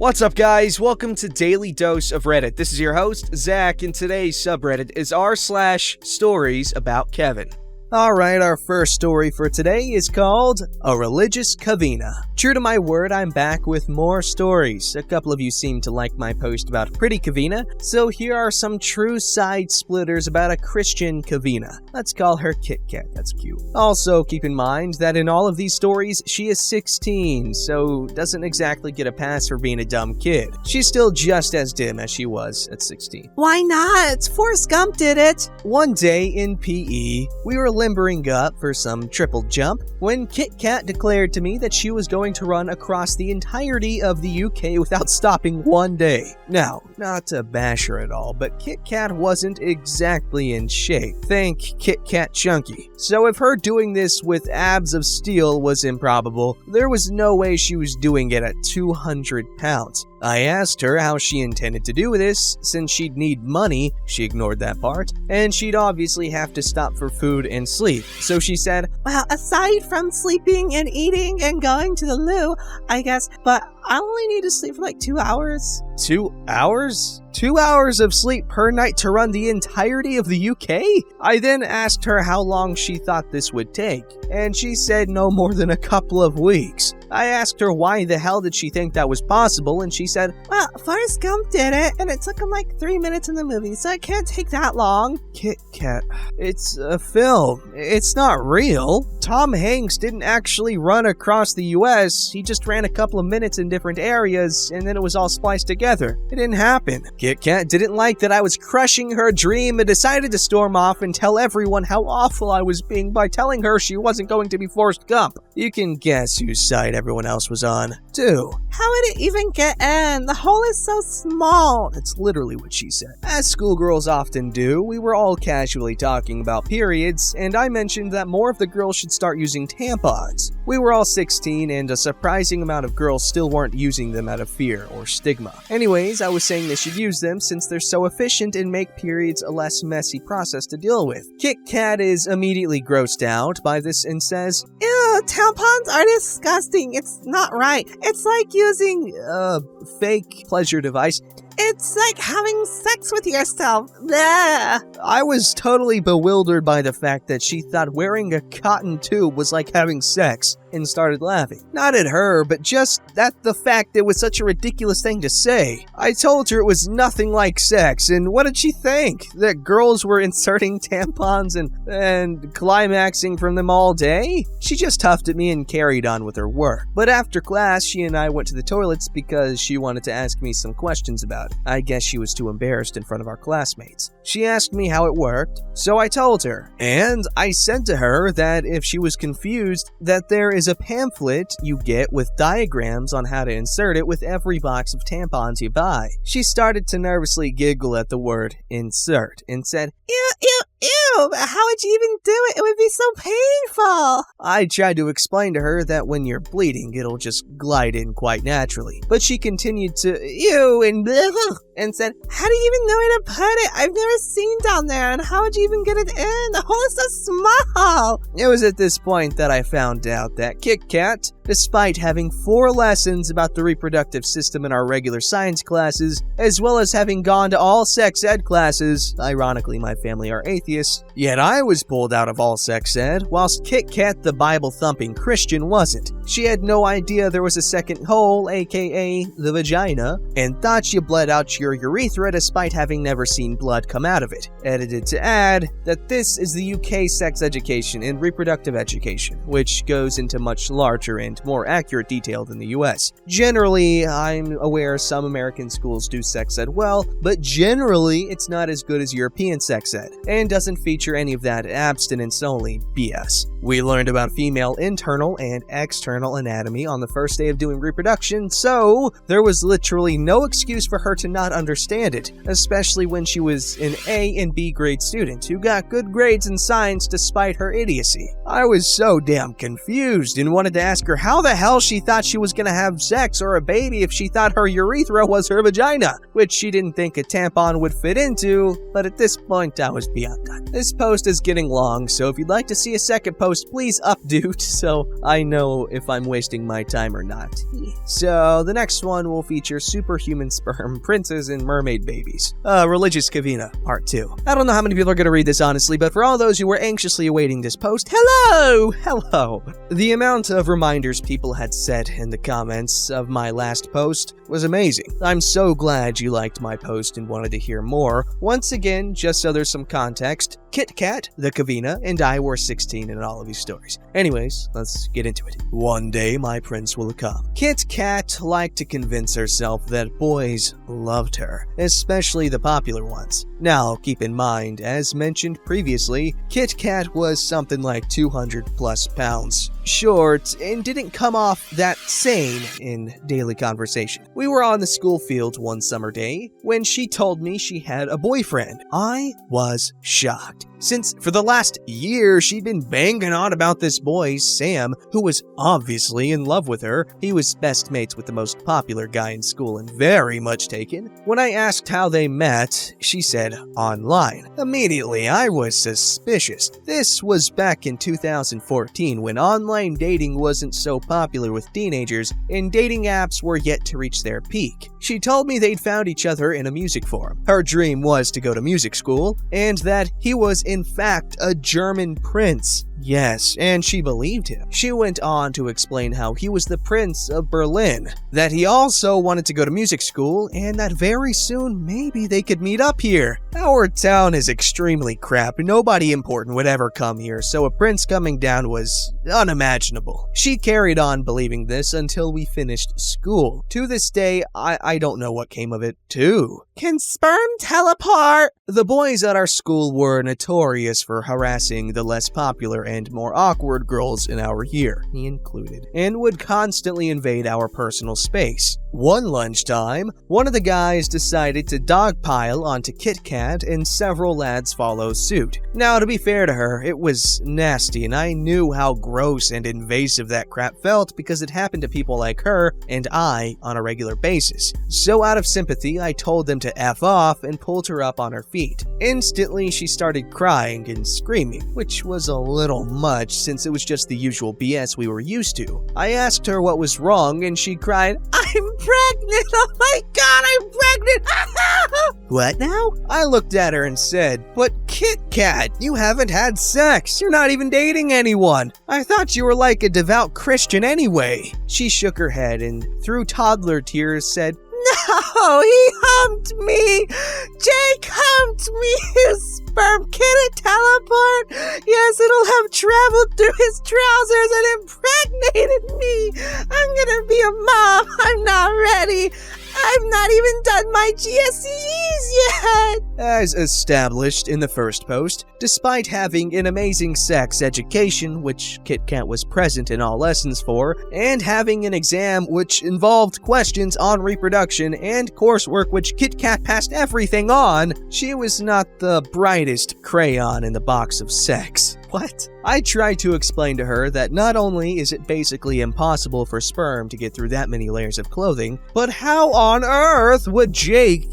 What's up, guys? Welcome to Daily Dose of Reddit. This is your host, Zach, and today's subreddit is r/StoriesAboutKevin. Alright, our first story for today is called A Religious Kavina. True to my word, I'm back with more stories. A couple of you seem to like my post about Pretty Kavina, so here are some true side splitters about a Christian Kavina. Let's call her Kit Kat, that's cute. Also, keep in mind that in all of these stories, she is 16, so doesn't exactly get a pass for being a dumb kid. She's still just as dim as she was at 16. Why not? Forrest Gump did it. One day in PE, we were limbering up for some triple jump when Kit Kat declared to me that she was going to run across the entirety of the UK without stopping one day. Now, not to bash her at all, but Kit Kat wasn't exactly in shape. Think Kit Kat Chunky. So if her doing this with abs of steel was improbable, there was no way she was doing it at 200 pounds. I asked her how she intended to do this, since she'd need money, she ignored that part, and she'd obviously have to stop for food and sleep. So she said, Well, aside from sleeping and eating and going to the loo, I guess, but I only need to sleep for like 2 hours. 2 hours? 2 hours of sleep per night to run the entirety of the UK? I then asked her how long she thought this would take, and she said no more than a couple of weeks. I asked her why the hell did she think that was possible, and she said, Well, Forrest Gump did it, and it took him like 3 minutes in the movie, so it can't take that long. Kit Kat, it's a film. It's not real. Tom Hanks didn't actually run across the US, he just ran a couple of minutes in different areas, and then it was all spliced together. It didn't happen. Kit Kat didn't like that I was crushing her dream and decided to storm off and tell everyone how awful I was being by telling her she wasn't going to be Forrest Gump. You can guess whose side everyone else was on, too. How would it even get in? The hole is so small. That's literally what she said. As schoolgirls often do, we were all casually talking about periods, and I mentioned that more of the girls should start using tampons. We were all 16, and a surprising amount of girls still weren't using them out of fear or stigma. Anyways, I was saying they should use them since they're so efficient and make periods a less messy process to deal with. Kit Kat is immediately grossed out by this and says, Ew, tampons are disgusting. It's not right. It's like using a fake pleasure device. It's like having sex with yourself. Bleh. I was totally bewildered by the fact that she thought wearing a cotton tube was like having sex and started laughing. Not at her, but just at the fact it was such a ridiculous thing to say. I told her it was nothing like sex, and what did she think? That girls were inserting tampons and climaxing from them all day? She just huffed at me and carried on with her work. But after class, she and I went to the toilets because she wanted to ask me some questions about it. I guess she was too embarrassed in front of our classmates. She asked me how it worked, so I told her. And I said to her that if she was confused, that there is a pamphlet you get with diagrams on how to insert it with every box of tampons you buy. She started to nervously giggle at the word insert and said, Ew, how would you even do it? It would be so painful. I tried to explain to her that when you're bleeding, it'll just glide in quite naturally. But she continued to ew and blah, and said, How do you even know where to put it? I've never seen down there, and how would you even get it in? The hole is so small. It was at this point that I found out that Kit Kat, despite having 4 lessons about the reproductive system in our regular science classes, as well as having gone to all sex ed classes, ironically my family are atheists, yet I was pulled out of all sex ed, whilst Kit Kat, the Bible-thumping Christian, wasn't. She had no idea there was a second hole, aka the vagina, and thought you bled out your urethra despite having never seen blood come out of it. Edited to add that this is the UK sex education and reproductive education, which goes into much larger and more accurate detail than the US. Generally, I'm aware some American schools do sex ed well, but generally it's not as good as European sex ed, and doesn't feature any of that abstinence-only BS. We learned about female internal and external anatomy on the first day of doing reproduction, so there was literally no excuse for her to not understand it, especially when she was an A and B grade student who got good grades in science despite her idiocy. I was so damn confused and wanted to ask her how the hell she thought she was gonna have sex or a baby if she thought her urethra was her vagina, which she didn't think a tampon would fit into, but at this point I was beyond done. This post is getting long, so if you'd like to see a second post, please update so I know if I'm wasting my time or not. So the next one will feature superhuman sperm, princes, and mermaid babies. Religious Kavina, part 2. I don't know how many people are going to read this honestly, but for all those who were anxiously awaiting this post, hello! The amount of reminders people had said in the comments of my last post was amazing. I'm so glad you liked my post and wanted to hear more. Once again, just so there's some context, Kit Kat, the Kavina, and I were 16 in all of these stories. Anyways, let's get into it. One day my prince will come. Kit Kat liked to convince herself that boys loved her, especially the popular ones. Now, keep in mind, as mentioned previously, Kit Kat was something like 200 plus pounds short and didn't come off that sane in daily conversation. We were on the school field one summer day when she told me she had a boyfriend. I was shocked, since for the last year she'd been banging on about this boy, Sam, who was obviously in love with her. He was best mates with the most popular guy in school and very much taken. When I asked how they met, she said online. Immediately, I was suspicious. This was back in 2014 when online dating wasn't so popular with teenagers and dating apps were yet to reach their peak. She told me they'd found each other in a music forum. Her dream was to go to music school, and that he was in fact a German prince. Yes, and she believed him. She went on to explain how he was the Prince of Berlin, that he also wanted to go to music school, and that very soon maybe they could meet up here. Our town is extremely crap, nobody important would ever come here, so a prince coming down was unimaginable. She carried on believing this until we finished school. To this day, I don't know what came of it, too. Can sperm teleport? The boys at our school were notorious for harassing the less popular and more awkward girls in our year, me included, and would constantly invade our personal space. One lunchtime, one of the guys decided to dogpile onto Kit Kat and several lads followed suit. Now, to be fair to her, it was nasty and I knew how gross and invasive that crap felt because it happened to people like her and I on a regular basis. So out of sympathy, I told them to F off and pulled her up on her feet. Instantly, she started crying and screaming, which was a little much since it was just the usual BS we were used to. I asked her what was wrong and she cried, I'm pregnant! Oh my god, I'm pregnant! What now? I looked at her and said, but Kit Kat, you haven't had sex. You're not even dating anyone. I thought you were like a devout Christian anyway. She shook her head and through toddler tears said, No, he humped me! Jake humped me! His sperm, can it teleport? Yes, it'll have traveled through his trousers and impregnated me! I'm gonna be a mom! I'm not ready! I've not even done my GCSEs yet! As established in the first post, despite having an amazing sex education, which Kit Kat was present in all lessons for, and having an exam which involved questions on reproduction and coursework which Kit Kat passed everything on, she was not the brightest crayon in the box of sex. What? I tried to explain to her that not only is it basically impossible for sperm to get through that many layers of clothing, but how on earth would Jake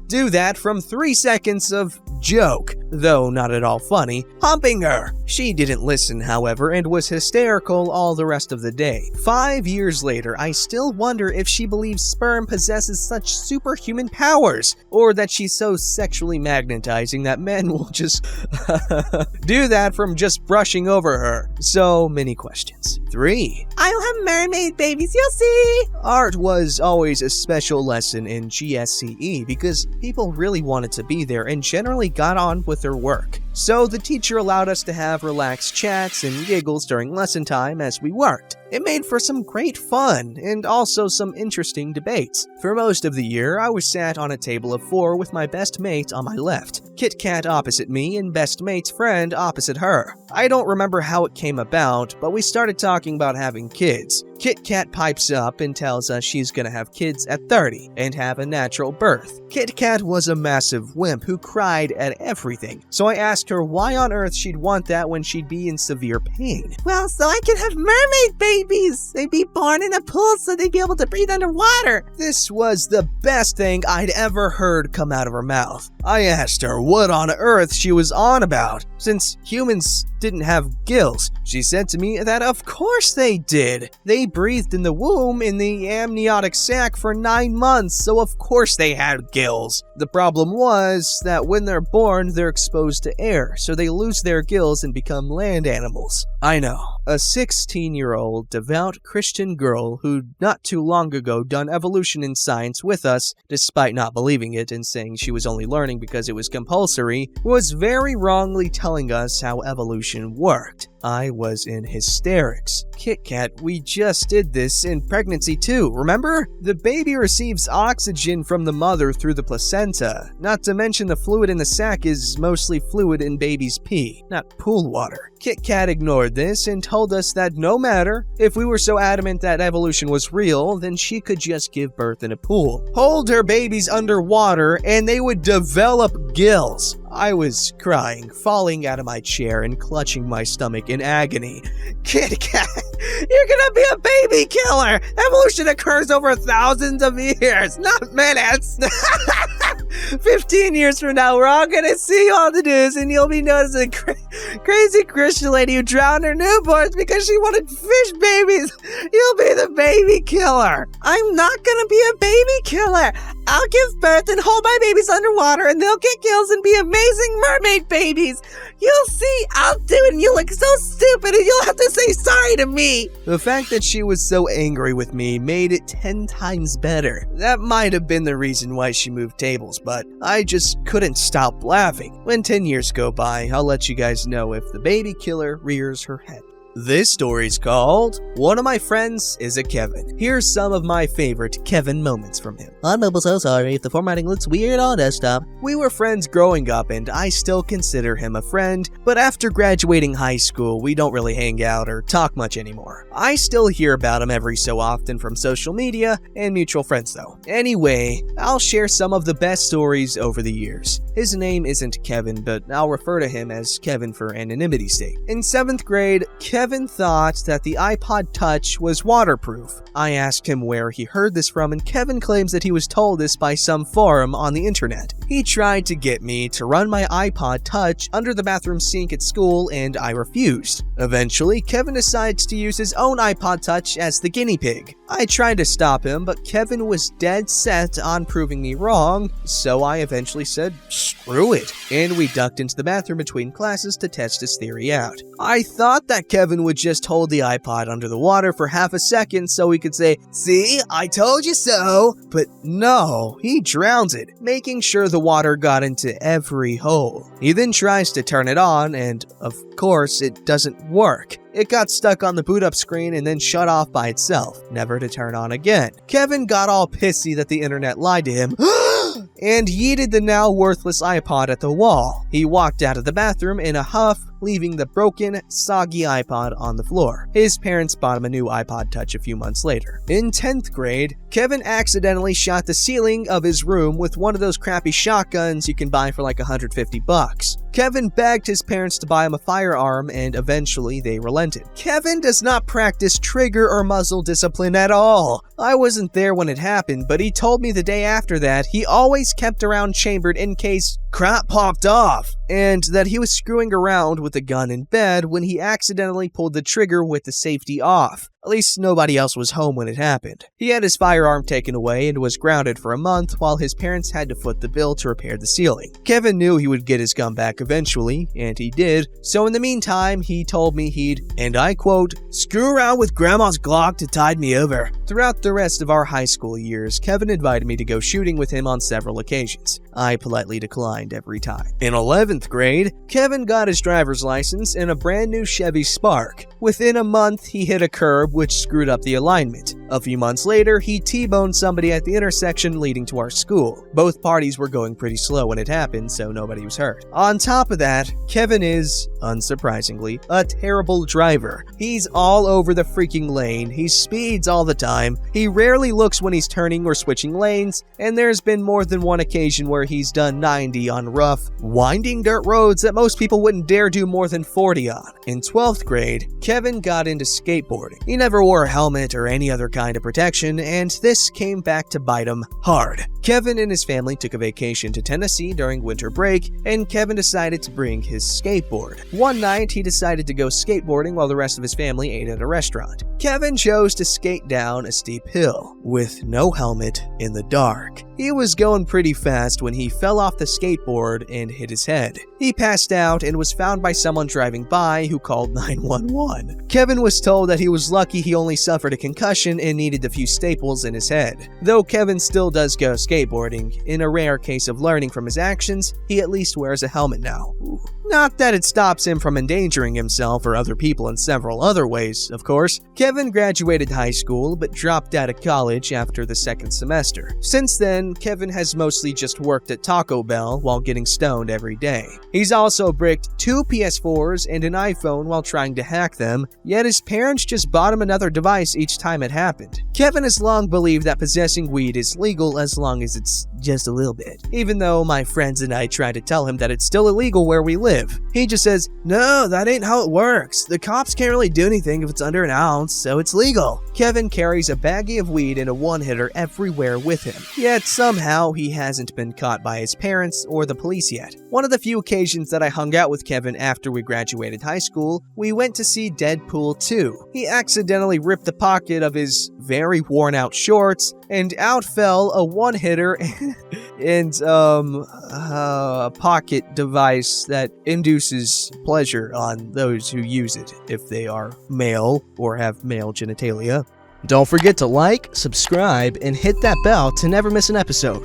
do that from 3 seconds of joke, though not at all funny, humping her? She didn't listen, however, and was hysterical all the rest of the day. 5 years later, I still wonder if she believes sperm possesses such superhuman powers, or that she's so sexually magnetizing that men will just do that from just brushing over her. So many questions. 3. I'll have mermaid babies, you'll see! Art was always a special lesson in GSCE because people really wanted to be there and generally got on with their work. So the teacher allowed us to have relaxed chats and giggles during lesson time as we worked. It made for some great fun and also some interesting debates. For most of the year, I was sat on a table of 4 with my best mate on my left, Kit Kat opposite me, and best mate's friend opposite her. I don't remember how it came about, but we started talking about having kids. Kit Kat pipes up and tells us she's gonna have kids at 30 and have a natural birth. Kit Kat was a massive wimp who cried at everything, so I asked her why on earth she'd want that when she'd be in severe pain. Well, so I can have mermaid babies! babies. They'd be born in a pool so they'd be able to breathe underwater. This was the best thing I'd ever heard come out of her mouth. I asked her what on earth she was on about, since humans didn't have gills. She said to me that of course they did. They breathed in the womb in the amniotic sac for 9 months, so of course they had gills. The problem was that when they're born, they're exposed to air, so they lose their gills and become land animals. I know. A 16-year-old devout Christian girl who'd not too long ago done evolution in science with us, despite not believing it and saying she was only learning because it was compulsory, was very wrongly telling us how evolution worked. I was in hysterics. Kit Kat, we just did this in pregnancy too, remember? The baby receives oxygen from the mother through the placenta. Not to mention the fluid in the sac is mostly fluid in baby's pee, not pool water. Kit Kat ignored this and told us that no matter if we were so adamant that evolution was real, then she could just give birth in a pool, hold her babies underwater, and they would develop gills. I was crying, falling out of my chair and clutching my stomach in agony. Kit Kat, you're gonna be a baby killer! Evolution occurs over thousands of years, not minutes! 15 years from now, we're all gonna see you on the news and you'll be noticing a crazy Christian lady who drowned her newborns because she wanted fish babies. You'll be the baby killer. I'm not gonna be a baby killer. I'll give birth and hold my babies underwater and they'll get gills and be amazing mermaid babies. You'll see, I'll do it and you'll look so stupid and you'll have to say sorry to me. The fact that she was so angry with me made it 10 times better. That might have been the reason why she moved tables, but I just couldn't stop laughing. When 10 years go by, I'll let you guys know if the baby killer rears her head. This story's called One of My Friends is a Kevin. Here's some of my favorite Kevin moments from him. I'm so sorry if the formatting looks weird on desktop. We were friends growing up and I still consider him a friend, but after graduating high school, we don't really hang out or talk much anymore. I still hear about him every so often from social media and mutual friends though. Anyway, I'll share some of the best stories over the years. His name isn't Kevin, but I'll refer to him as Kevin for anonymity's sake. In 7th grade, Kevin thought that the iPod Touch was waterproof. I asked him where he heard this from, and Kevin claims that he was told this by some forum on the internet. He tried to get me to run my iPod Touch under the bathroom sink at school, and I refused. Eventually, Kevin decides to use his own iPod Touch as the guinea pig. I tried to stop him, but Kevin was dead set on proving me wrong, so I eventually said, screw it, and we ducked into the bathroom between classes to test his theory out. I thought that Kevin would just hold the iPod under the water for half a second so he could say, see, I told you so, but no, he drowns it, making sure the water got into every hole. He then tries to turn it on, and of course, it doesn't work. It got stuck on the boot up screen and then shut off by itself, never to turn on again. Kevin got all pissy that the internet lied to him and yeeted the now worthless iPod at the wall. He walked out of the bathroom in a huff, leaving the broken, soggy iPod on the floor. His parents bought him a new iPod Touch a few months later. In 10th grade, Kevin accidentally shot the ceiling of his room with one of those crappy shotguns you can buy for like $150. Kevin begged his parents to buy him a firearm, and eventually they relented. Kevin does not practice trigger or muzzle discipline at all. I wasn't there when it happened, but he told me the day after that he always kept a round chambered in case crap popped off, and that he was screwing around with the gun in bed when he accidentally pulled the trigger with the safety off. At least nobody else was home when it happened. He had his firearm taken away and was grounded for a month while his parents had to foot the bill to repair the ceiling. Kevin knew he would get his gun back eventually, and he did, so in the meantime, he told me he'd, and I quote, screw around with grandma's Glock to tide me over. Throughout the rest of our high school years, Kevin invited me to go shooting with him on several occasions. I politely declined every time. In 11th grade, Kevin got his driver's license in a brand new Chevy Spark. Within a month, he hit a curb which screwed up the alignment. A few months later, he T-boned somebody at the intersection leading to our school. Both parties were going pretty slow when it happened, so nobody was hurt. On top of that, Kevin is, unsurprisingly, a terrible driver. He's all over the freaking lane, he speeds all the time, he rarely looks when he's turning or switching lanes, and there's been more than one occasion where he's done 90 on rough, winding dirt roads that most people wouldn't dare do more than 40 on. In 12th grade, Kevin got into skateboarding. He never wore a helmet or any other kind of protection, and this came back to bite him hard. Kevin and his family took a vacation to Tennessee during winter break, and Kevin decided to bring his skateboard. One night, he decided to go skateboarding while the rest of his family ate at a restaurant. Kevin chose to skate down a steep hill with no helmet in the dark. He was going pretty fast when he fell off the skateboard and hit his head. He passed out and was found by someone driving by who called 911. Kevin was told that he was lucky he only suffered a concussion and needed a few staples in his head. Though Kevin still does go skateboarding, in a rare case of learning from his actions, he at least wears a helmet now. Not that it stops him from endangering himself or other people in several other ways, of course. Kevin graduated high school but dropped out of college after the second semester. Since then, Kevin has mostly just worked at Taco Bell while getting stoned every day. He's also bricked 2 PS4s and an iPhone while trying to hack them, yet his parents just bought him another device each time it happened. Kevin has long believed that possessing weed is legal as long as it's just a little bit, even though my friends and I try to tell him that it's still illegal where we live. He just says, "No, that ain't how it works. The cops can't really do anything if it's under an ounce, so it's legal." Kevin carries a baggie of weed and a one-hitter everywhere with him, yet somehow he hasn't been caught by his parents or the police yet. One of the few occasions that I hung out with Kevin after we graduated high school, we went to see Deadpool 2. He accidentally ripped the pocket of his very worn-out shorts, and out fell a one-hitter and a pocket device that induces pleasure on those who use it if they are male or have male genitalia. Don't forget to like, subscribe, and hit that bell to never miss an episode.